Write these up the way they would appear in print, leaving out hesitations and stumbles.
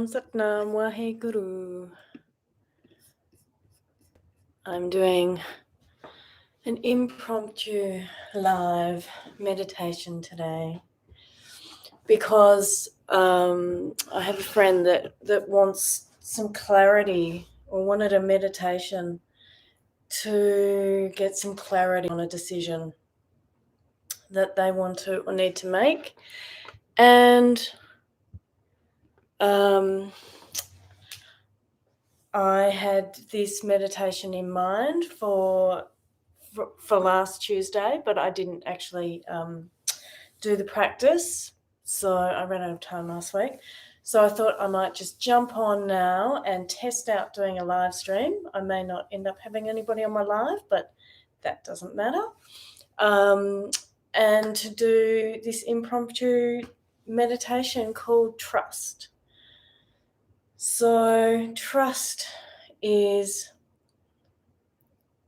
Satnam Waheguru. I'm doing an impromptu live meditation today because I have a friend that wants some clarity or wanted a meditation to get some clarity on a decision that they want to or need to make. And I had this meditation in mind for last Tuesday, but I didn't actually do the practice. So I ran out of time last week. So I thought I might just jump on now and test out doing a live stream. I may not end up having anybody on my live, but that doesn't matter. And to do this impromptu meditation called trust. So trust is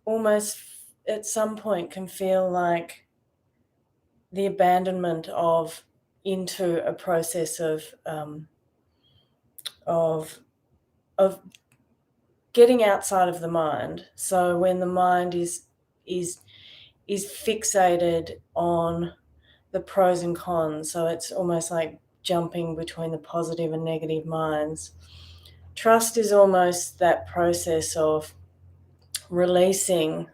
almost at some point can feel like the abandonment of into a process of getting outside of the mind. So when the mind is fixated on the pros and cons, so it's almost like jumping between the positive and negative minds. Trust is almost that process of releasing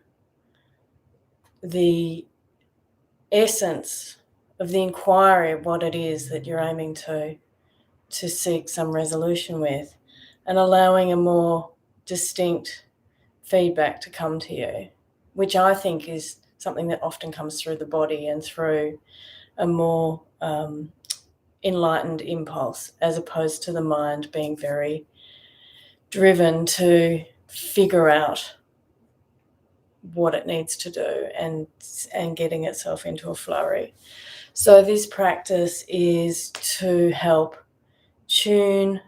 the essence of the inquiry of what it is that you're aiming to seek some resolution with, and allowing a more distinct feedback to come to you, which I think is something that often comes through the body and through a more enlightened impulse, as opposed to the mind being very driven to figure out what it needs to do and getting itself into a flurry. So this practice is to help tune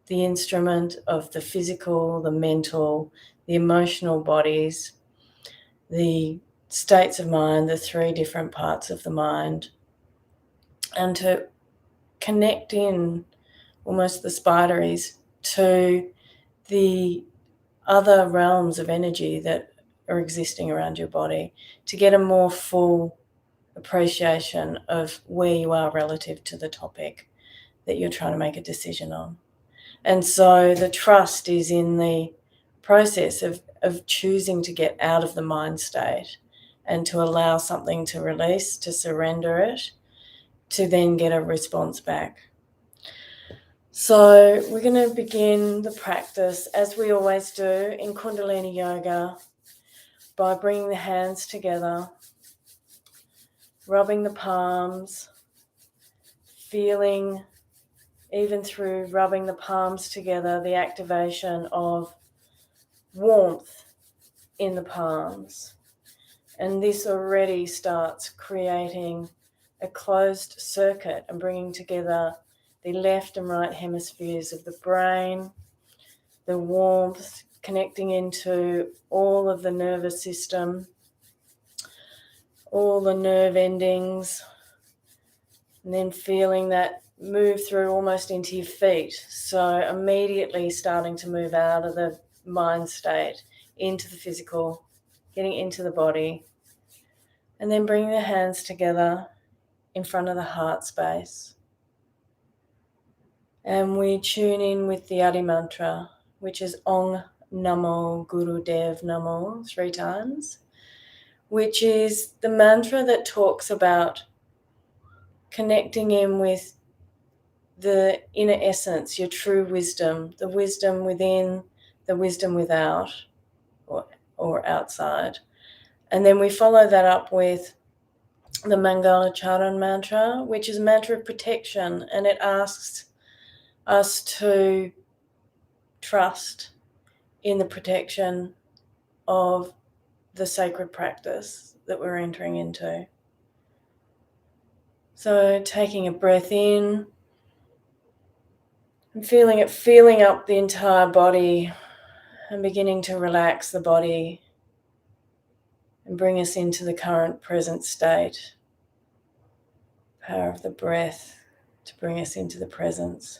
the instrument of the physical, the mental, the emotional bodies, the states of mind, the three different parts of the mind, and to connect in almost the spideries to the other realms of energy that are existing around your body, to get a more full appreciation of where you are relative to the topic that you're trying to make a decision on. And so the trust is in the process of choosing to get out of the mind state and to allow something to release, to surrender it, to then get a response back. So we're going to begin the practice, as we always do in Kundalini Yoga, by bringing the hands together, rubbing the palms, feeling, even through rubbing the palms together, the activation of warmth in the palms. And this already starts creating a closed circuit and bringing together the left and right hemispheres of the brain, the warmth connecting into all of the nervous system, all the nerve endings, and then feeling that move through almost into your feet. So immediately starting to move out of the mind state into the physical, getting into the body, and then bringing the hands together in front of the heart space. And we tune in with the Adi mantra, which is Ong Namo Guru Dev Namo 3 times, which is the mantra that talks about connecting in with the inner essence, your true wisdom, the wisdom within, the wisdom without, or outside. And then we follow that up with the Mangala Charan mantra, which is a mantra of protection, and it asks us to trust in the protection of the sacred practice that we're entering into. So taking a breath in and feeling it filling up the entire body and beginning to relax the body and bring us into the current present state. Power of the breath to bring us into the presence.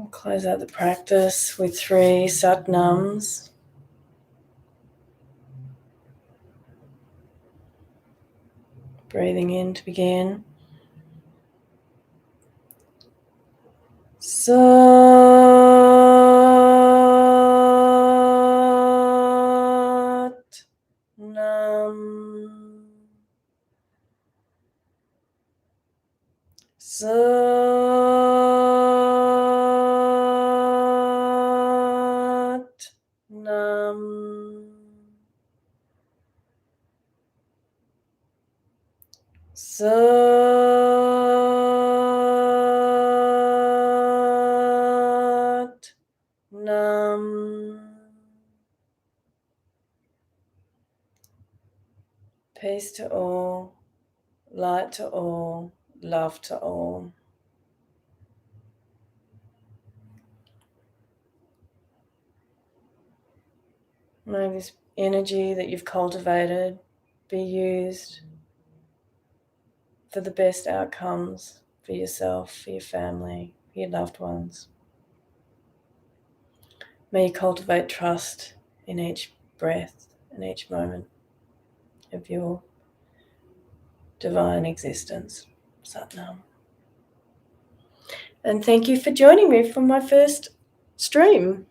We'll close out the practice with 3 sat nams. Breathing in to begin. Sat Nam. Sat Nam. Sat Nam. Peace to all, light to all, love to all. May this energy that you've cultivated be used for the best outcomes for yourself, for your family, for your loved ones. May you cultivate trust in each breath and each moment of your divine existence. Satnam. And thank you for joining me for my first stream.